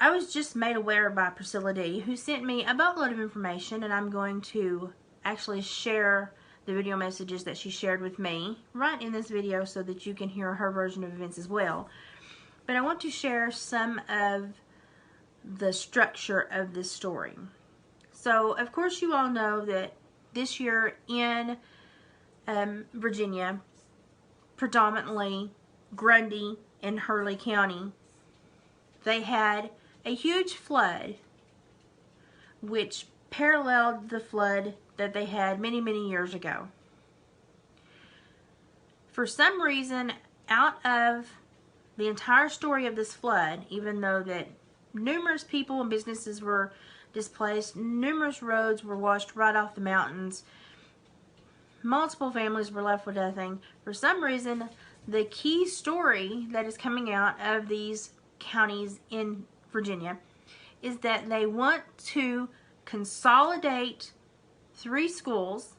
I was just made aware by Priscilla D, who sent me a boatload of information, and I'm going to actually share the video messages that she shared with me right in this video so that you can hear her version of events as well. But I want to share some of the structure of this story. So, of course, you all know that this year in Virginia, predominantly Grundy and Hurley County, they had a huge flood which paralleled the flood that they had many, many years ago. For some reason, out of the entire story of this flood, even though that numerous people and businesses were displaced, numerous roads were washed right off the mountains, multiple families were left with nothing, for some reason, the key story that is coming out of these counties in Virginia is that they want to consolidate 3 schools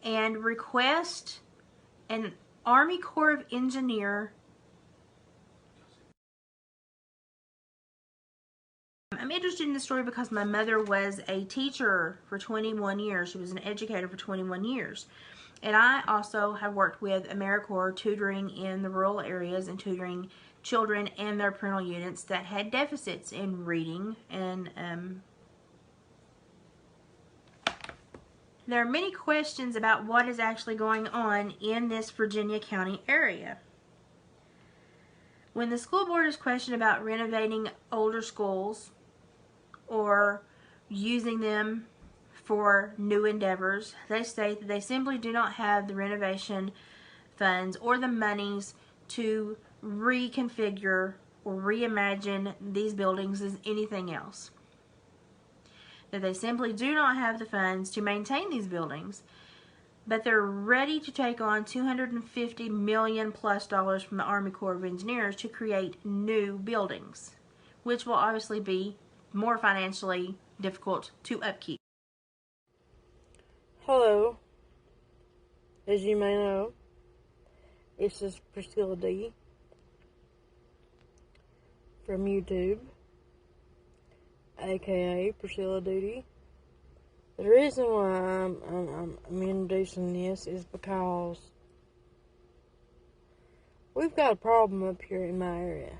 and request an Army Corps of Engineers. I'm interested in this story because my mother was a teacher for 21 years. She was an educator for 21 years. And I also have worked with AmeriCorps tutoring in the rural areas and tutoring children and their parental units that had deficits in reading. And there are many questions about what is actually going on in this Virginia County area. When the school board is questioned about renovating older schools or using them for new endeavors, they state that they simply do not have the renovation funds or the monies to reconfigure or reimagine these buildings as anything else. That they simply do not have the funds to maintain these buildings, but they're ready to take on $250 million plus from the Army Corps of Engineers to create new buildings, which will obviously be more financially difficult to upkeep. Hello, as you may know, this is Priscilla D from YouTube, aka Priscilla Duty. The reason why I'm introducing this is because we've got a problem up here in my area.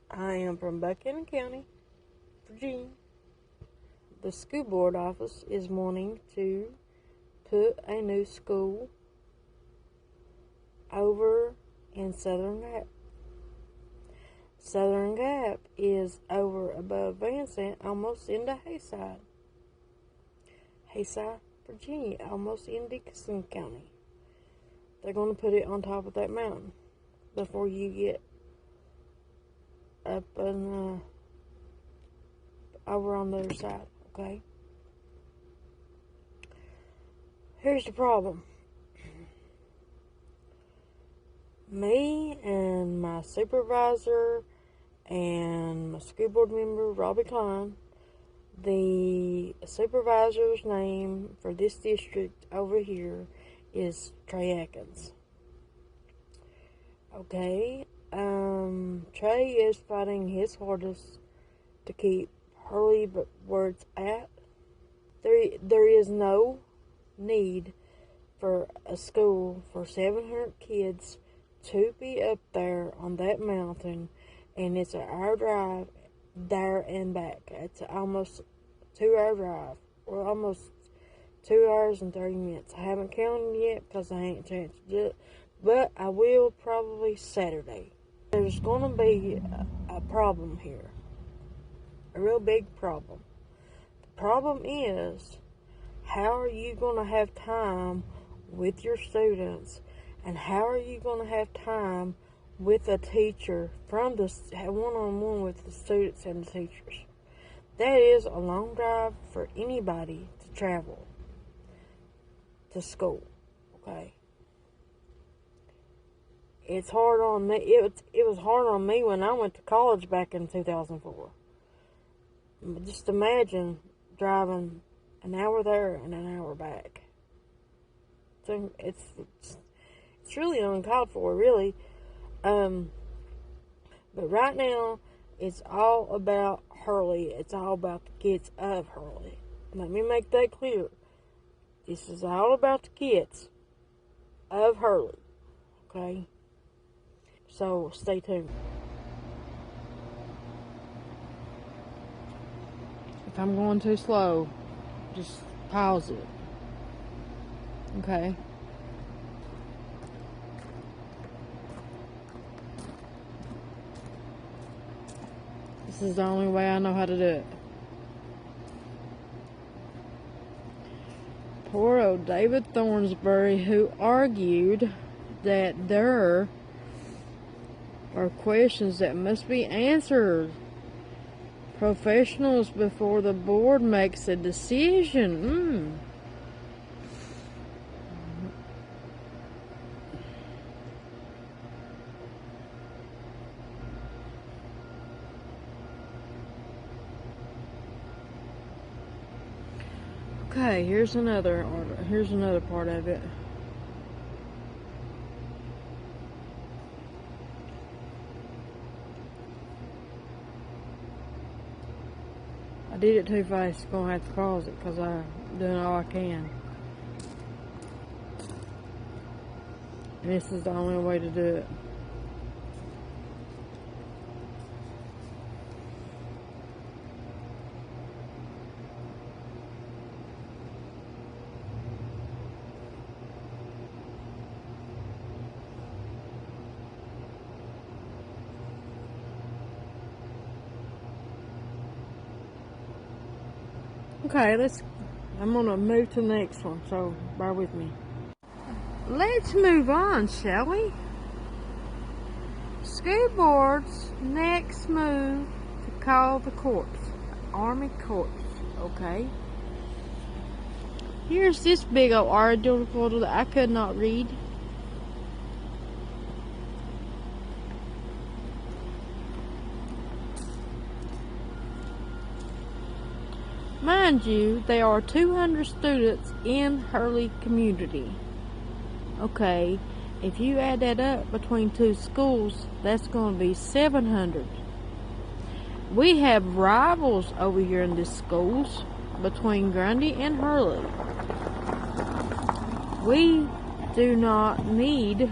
I am from Buchanan County, Virginia. The school board office is wanting to put a new school over in Southern Gap. Southern Gap is over above Vincent, almost into Hayside, Virginia, almost in Dickinson County. They're going to put it on top of that mountain before you get up and over on the other side, okay? Here's the problem. Me and my supervisor and my school board member, Robbie Klein, the supervisor's name for this district over here is Trey Atkins. Okay, Trey is fighting his hardest to keep Hurley where it's at. There is no need for a school for 700 kids to be up there on that mountain, and it's an hour drive there and back. It's almost 2-hour drive, or almost 2 hours and 30 minutes. I haven't counted yet because I ain't chance to do it, but I will probably Saturday. There's going to be a problem here, a real big problem. The problem is, how are you going to have time with your students, and how are you going to have time with a teacher from the one-on-one with the students and the teachers? That is a long drive for anybody to travel to school, okay? It's hard on me. It was hard on me when I went to college back in 2004. Just imagine driving an hour there and an hour back. So it's really uncalled for, really. But right now, it's all about Hurley. It's all about the kids of Hurley. Let me make that clear. This is all about the kids of Hurley. Okay? So, stay tuned. If I'm going too slow, just pause it. Okay? This is the only way I know how to do it. Poor old David Thornsbury, who argued that there are questions that must be answered. Professionals before the board makes a decision. Okay, here's another part of it. I did it too fast. Gonna have to pause it because I'm doing all I can. And this is the only way to do it. Okay, I'm gonna move to the next one, so bear with me. Let's move on, shall we? School board's next move to call the corps, Army Corps, okay? Here's this big old article that I could not read. Mind you, there are 200 students in Hurley community. Okay, if you add that up between two schools, that's going to be 700. We have rivals over here in the schools between Grundy and Hurley. We do not need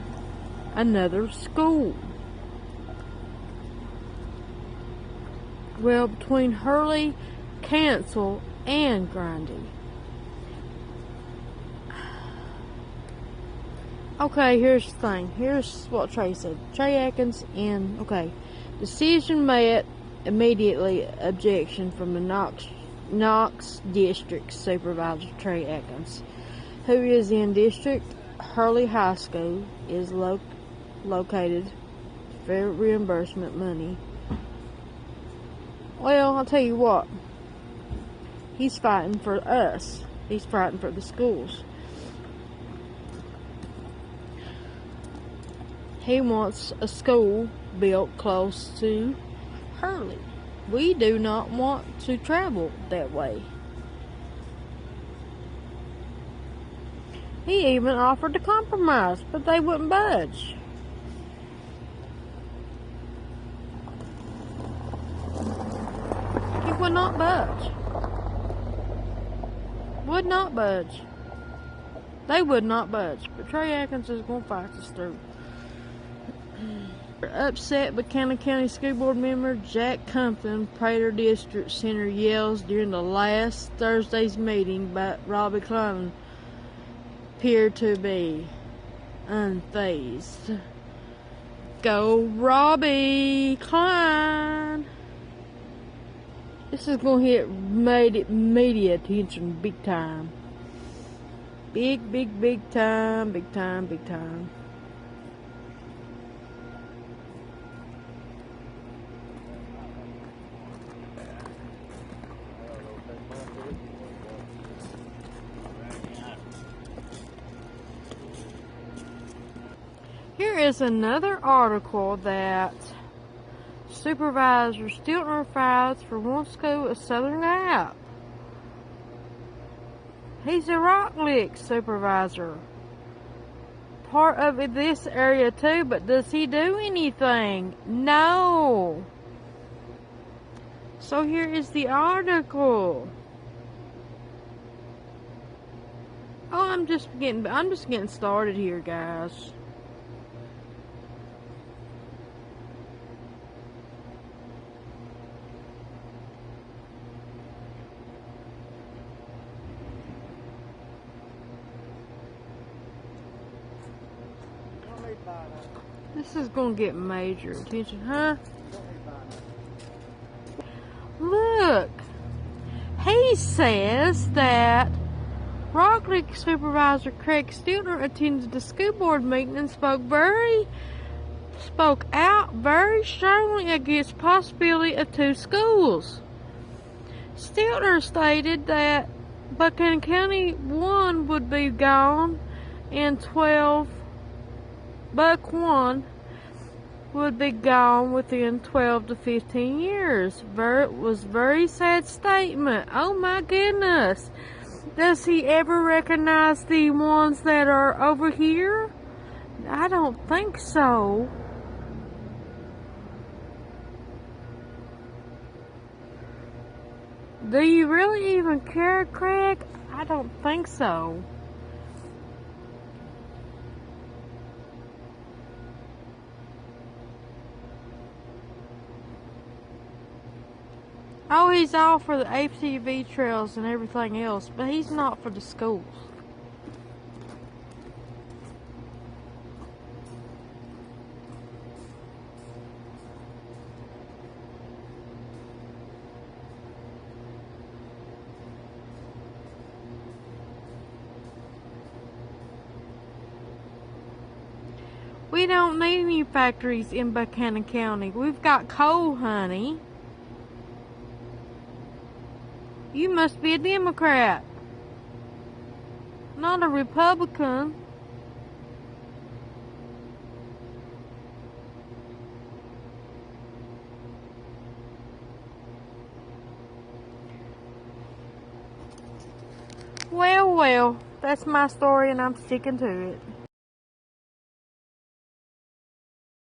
another school. Well, between Hurley, Cancel, and Grundy. Okay, here's the thing. Here's what Trey said. Trey Atkins and, okay, decision met immediately objection from the Knox District Supervisor Trey Atkins, who is in District Hurley High School, is located for reimbursement money. Well, I'll tell you what. He's fighting for us. He's fighting for the schools. He wants a school built close to Hurley. We do not want to travel that way. He even offered to compromise, but they wouldn't budge. He would not budge. Would not budge. They would not budge. But Trey Atkins is going to fight this through. Upset Buchanan County School Board member Jack Compton, Prater District Center yells during the last Thursday's meeting, but Robbie Klein appeared to be unfazed. Go Robbie Klein! This is going to hit media attention big time. Big time, big time. Here is another article that Supervisor Stiltner files for one school at Southern Gap. He's a Rock Lick supervisor. part of this area too, but does he do anything? No. So here is the article. Oh, I'm just getting started here, guys. This is gonna get major attention, huh? Look, he says that Rock Creek Supervisor Craig Stiltner attended the school board meeting and spoke out very strongly against possibility of 2 schools. Stiltner stated that Buchanan County 1 would be gone and Buck 1 would be gone within 12 to 15 years. Was very sad statement. Oh my goodness. Does he ever recognize the ones that are over here? I don't think so. Do you really even care, Craig? I don't think so. Oh, he's all for the ATV trails and everything else, but he's not for the schools. We don't need any factories in Buchanan County. We've got coal, honey. You must be a Democrat, not a Republican. Well, that's my story and I'm sticking to it.